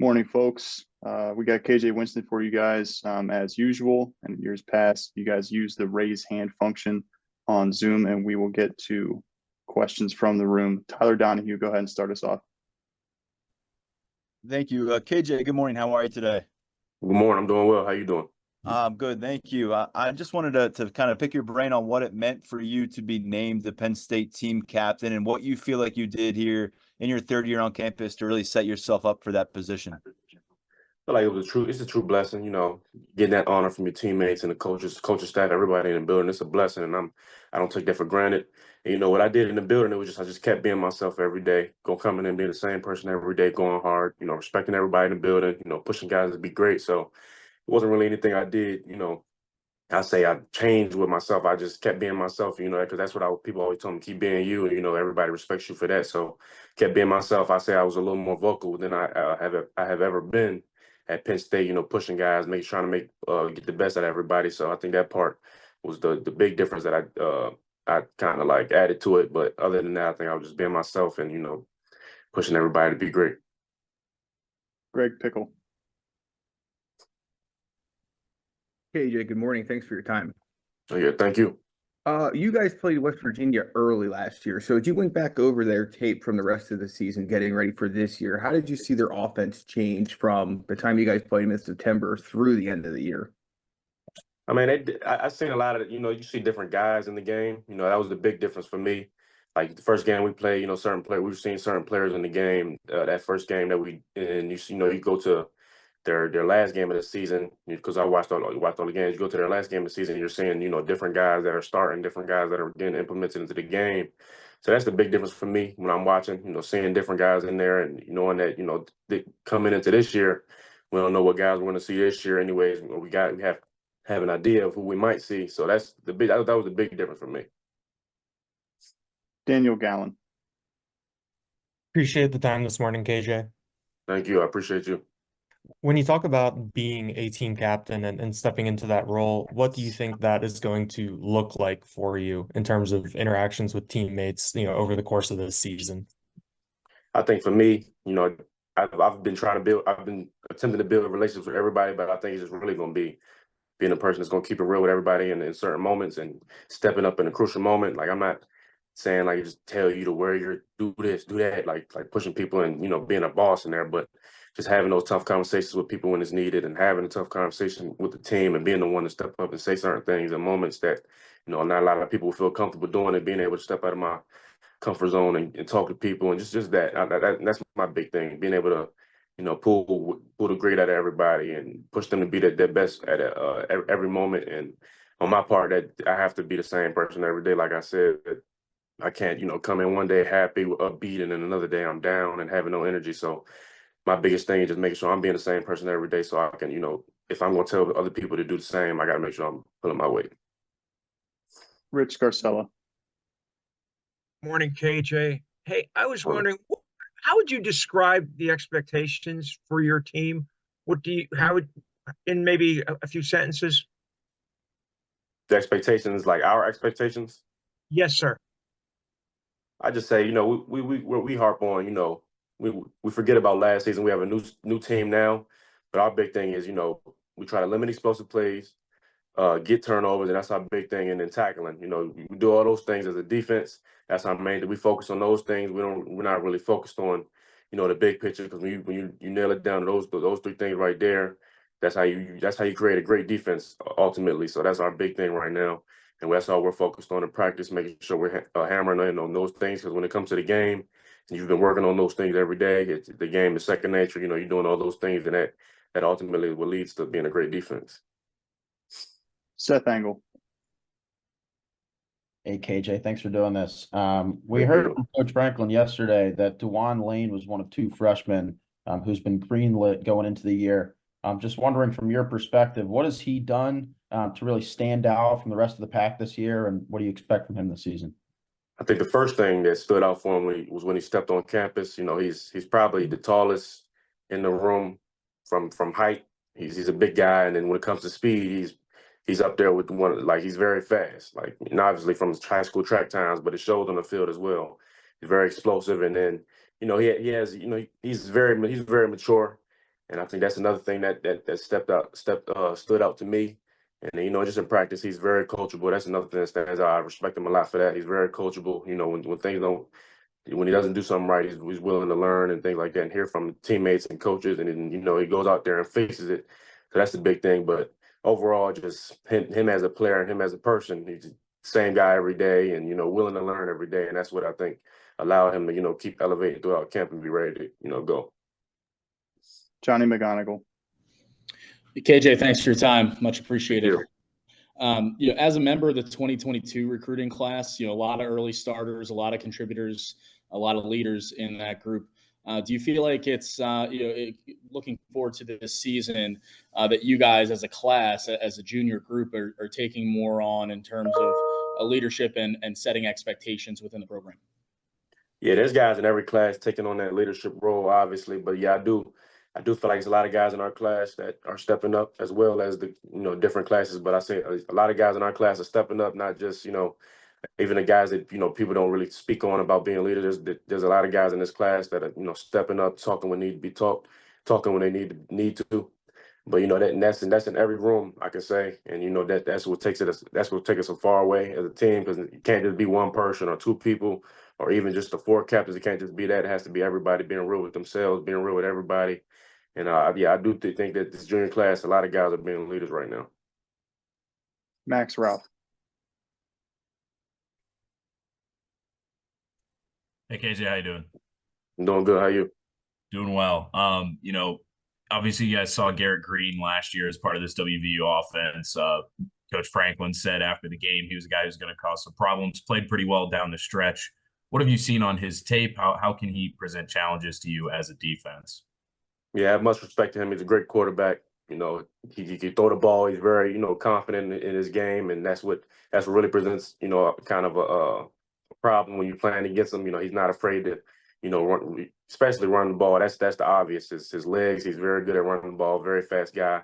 Morning, folks. We got KJ Winston for you guys as usual. And in years past, you guys use the raise hand function on Zoom, and we will get to questions from the room. Tyler Donahue, go ahead and start us off. Thank you. KJ, good morning. How are you today? Good morning. I'm doing well. How you doing? I'm good. Thank you. I just wanted to kind of pick your brain on what it meant for you to be named the Penn State team captain and what you feel like you did here in your third year on campus to really set yourself up for that position. I feel like it's a true blessing, getting that honor from your teammates and the coaches, coaching staff, everybody in the building. It's a blessing, and I don't take that for granted. And, what I did in the building, I just kept being myself every day, coming in, being the same person every day, going hard, respecting everybody in the building, pushing guys to be great. So it wasn't really anything I did, I say I changed with myself. I just kept being myself, because that's what people always told me, keep being you, and, everybody respects you for that. So kept being myself. I say I was a little more vocal than I have ever been at Penn State, pushing guys, trying to get the best out of everybody. So I think that part was the big difference that I kind of like added to it. But other than that, I think I was just being myself and, pushing everybody to be great. Greg Pickle. KJ, good morning. Thanks for your time. Oh, yeah, thank you. You guys played West Virginia early last year. So as you went back over their tape from the rest of the season, getting ready for this year, how did you see their offense change from the time you guys played them in September through the end of the year? I mean, I've seen a lot of, you see different guys in the game. That was the big difference for me. Like the first game we played, we've seen certain players in the game. That first game that you go to their last game of the season, because I watched all the games. You go to their last game of the season, you're seeing, different guys that are starting, different guys that are getting implemented into the game. So that's the big difference for me when I'm watching, seeing different guys in there and knowing that, coming into this year, we don't know what guys we're going to see this year anyways. We have an idea of who we might see. So that was the big difference for me. Daniel Gallen. Appreciate the time this morning, KJ. Thank you. I appreciate you. When you talk about being a team captain and stepping into that role, what do you think that is going to look like for you in terms of interactions with teammates, over the course of this season? I think for me, I've been attempting to build relationships with everybody, but I think it's just really going to be being a person that's going to keep it real with everybody in certain moments and stepping up in a crucial moment. Like, I'm not saying like just tell you to wear your do this, do that, like pushing people and, being a boss in there, but just having those tough conversations with people when it's needed and having a tough conversation with the team and being the one to step up and say certain things in moments that, not a lot of people feel comfortable doing it, being able to step out of my comfort zone and talk to people and just that's my big thing, being able to, pull the great out of everybody and push them to be their best at every moment. And on my part, that I have to be the same person every day. Like I said, I can't, come in one day happy, upbeat, and then another day I'm down and having no energy. So my biggest thing is just making sure I'm being the same person every day so I can, if I'm going to tell other people to do the same, I got to make sure I'm pulling my weight. Rich Garcella. Morning, KJ. Hey, I was wondering, how would you describe the expectations for your team? In maybe a few sentences? The expectations, like our expectations? Yes, sir. I just say, we harp on, we forget about last season. We have a new team now, but our big thing is, we try to limit explosive plays, get turnovers, and that's our big thing. And then tackling, we do all those things as a defense. That's our main thing. We focus on those things. We're not really focused on, the big picture, because when you nail it down to those three things right there, that's how you create a great defense ultimately. So that's our big thing right now. And that's all we're focused on in practice, making sure we're hammering in on those things. Because when it comes to the game, and you've been working on those things every day, the game is second nature. You're doing all those things, and that ultimately what leads to being a great defense. Seth Angle. Hey, KJ, thanks for doing this. We heard from Coach Franklin yesterday that Dwan Lane was one of two freshmen who's been greenlit going into the year. I'm just wondering, from your perspective, what has he done to really stand out from the rest of the pack this year, and what do you expect from him this season? I think the first thing that stood out for him was when he stepped on campus. He's probably the tallest in the room from height. He's a big guy, and then when it comes to speed, he's up there with the one. Like, he's very fast. Like, obviously from his high school track times, but it shows on the field as well. He's very explosive, and then he has he's very mature. And I think that's another thing that stood out to me. And, you know, just in practice, he's very coachable. That's another thing that stands out. I respect him a lot for that. He's very coachable. You know, when he doesn't do something right, he's willing to learn and things like that and hear from teammates and coaches. And then, you know, he goes out there and faces it. So that's the big thing. But overall, just him as a player and him as a person, he's the same guy every day and, you know, willing to learn every day. And that's what I think allowed him to, you know, keep elevating throughout camp and be ready to, you know, go. Johnny McGonigal. KJ, thanks for your time. Much appreciated. Yeah. You know, as a member of the 2022 recruiting class, you know, a lot of early starters, a lot of contributors, a lot of leaders in that group. Do you feel like it's, looking forward to this season, that you guys as a class, as a junior group are taking more on in terms of leadership and setting expectations within the program? Yeah, there's guys in every class taking on that leadership role, obviously. But yeah, I do feel like there's a lot of guys in our class that are stepping up, as well as the, you know, different classes. But I say a lot of guys in our class are stepping up, not just, you know, even the guys that, you know, people don't really speak on about being leaders. There's a lot of guys in this class that are, you know, stepping up, talking when need to be talked, talking when they need to. But, you know, that's in every room, I can say. And, you know, that's what takes us so far away as a team, because it can't just be one person or two people or even just the four captains. It can't just be that. It has to be everybody being real with themselves, being real with everybody. And yeah, I do think that this junior class, a lot of guys are being leaders right now. Max Ralph. Hey KJ, how you doing? I'm doing good. How you? Doing well. You know, obviously you guys saw Garrett Green last year as part of this WVU offense. Coach Franklin said after the game he was a guy who's going to cause some problems. Played pretty well down the stretch. What have you seen on his tape? How can he present challenges to you as a defense? Yeah, I have much respect to him. He's a great quarterback. You know, he can throw the ball. He's very, you know, confident in his game, and that's what really presents, you know, kind of a problem when you're playing against him. You know, he's not afraid to, you know, especially run the ball. That's the obvious. His legs. He's very good at running the ball. Very fast guy.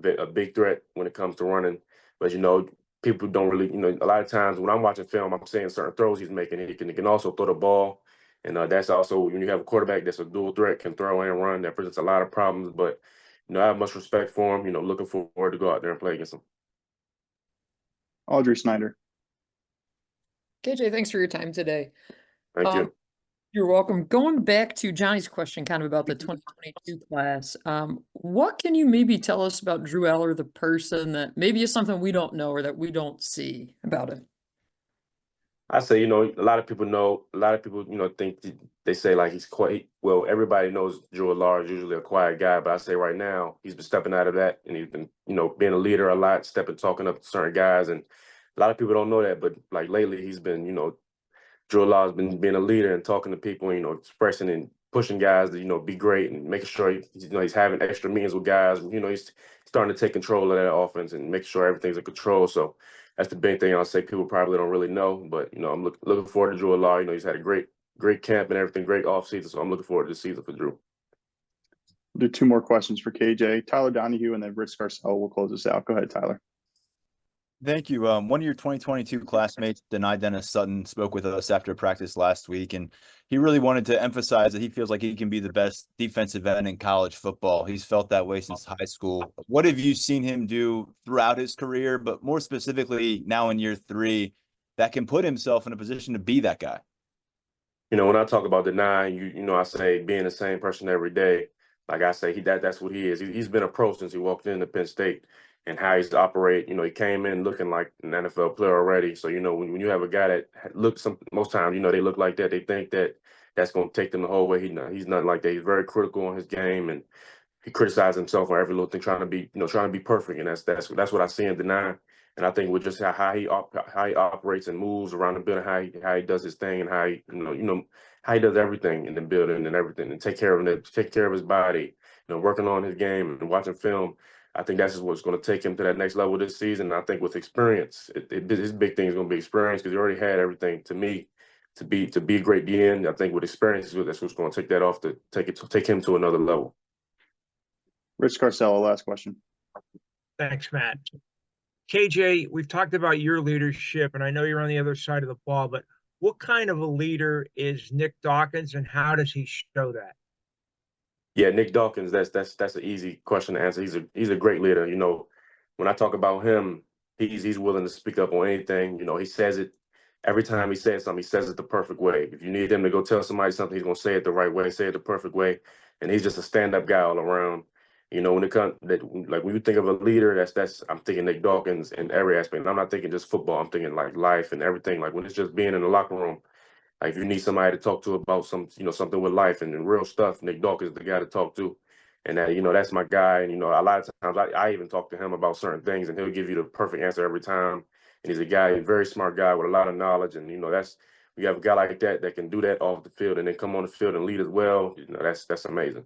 A big threat when it comes to running. But you know, people don't really, you know, a lot of times when I'm watching film, I'm seeing certain throws he's making. He can also throw the ball. And that's also, when you have a quarterback that's a dual threat, can throw and run, that presents a lot of problems. But, you know, I have much respect for him, you know, looking forward to go out there and play against him. Audrey Snyder. KJ, thanks for your time today. Thank you. You're welcome. Going back to Johnny's question kind of about the 2022 class, what can you maybe tell us about Drew Eller, the person, that maybe is something we don't know or that we don't see about him? I say, you know, a lot of people, you know, think they say like he's quite, well, everybody knows Drew Eller is usually a quiet guy, but I say right now he's been stepping out of that, and he's been, you know, being a leader a lot, talking up to certain guys. And a lot of people don't know that, but like lately he's been, you know, Drew Aller has been being a leader and talking to people, you know, expressing and pushing guys to, you know, be great and making sure he's having extra meetings with guys. You know, he's starting to take control of that offense and make sure everything's in control. So that's the big thing I'll say people probably don't really know. But, you know, I'm looking forward to Drew Aller. You know, he's had a great camp and everything, great offseason. So I'm looking forward to the season for Drew. We'll do two more questions for KJ. Tyler Donahue and then Rich Garcelle will close us out. Go ahead, Tyler. Thank you. One of your 2022 classmates, Dennis Sutton, spoke with us after practice last week, and he really wanted to emphasize that he feels like he can be the best defensive end in college football. He's felt that way since high school. What have you seen him do throughout his career, but more specifically now in year 3, that can put himself in a position to be that guy? You know, when I talk about Denai, you know, I say being the same person every day. Like I say, that's what he is. He's been a pro since he walked into Penn State. And how he's to operate, you know, he came in looking like an NFL player already. So, you know, when you have a guy that looks, most times, you know, they look like that, they think that that's going to take them the whole way. He's not like that. He's very critical on his game, and he criticizes himself on every little thing, trying to be perfect. And that's what I see in Denai. And I think with just how he operates and moves around the building, how he does his thing, and how how he does everything in the building and everything, and take care of his body, you know, working on his game and watching film. I think that's what's going to take him to that next level this season. And I think with experience, his big thing is going to be experience, because he already had everything to be a great DN. I think with experience, that's what's going to take that off to take him to another level. Rich Garcelle, last question. Thanks, Matt. KJ, we've talked about your leadership, and I know you're on the other side of the ball, but what kind of a leader is Nick Dawkins, and how does he show that? Yeah, Nick Dawkins, that's an easy question to answer. He's a great leader. You know, when I talk about him, he's willing to speak up on anything. You know, he says it every time he says something, he says it the perfect way. If you need him to go tell somebody something, he's gonna say it the right way, say it the perfect way. And he's just a stand-up guy all around. You know, when it comes that like when you think of a leader, that's I'm thinking Nick Dawkins in every aspect. And I'm not thinking just football, I'm thinking like life and everything. Like when it's just being in the locker room. Like if you need somebody to talk to about something with life and real stuff, Nick Dawkins is the guy to talk to. And that, that's my guy. And, a lot of times I even talk to him about certain things and he'll give you the perfect answer every time. And he's a very smart guy with a lot of knowledge. And, we have a guy like that can do that off the field and then come on the field and lead as well. That's amazing.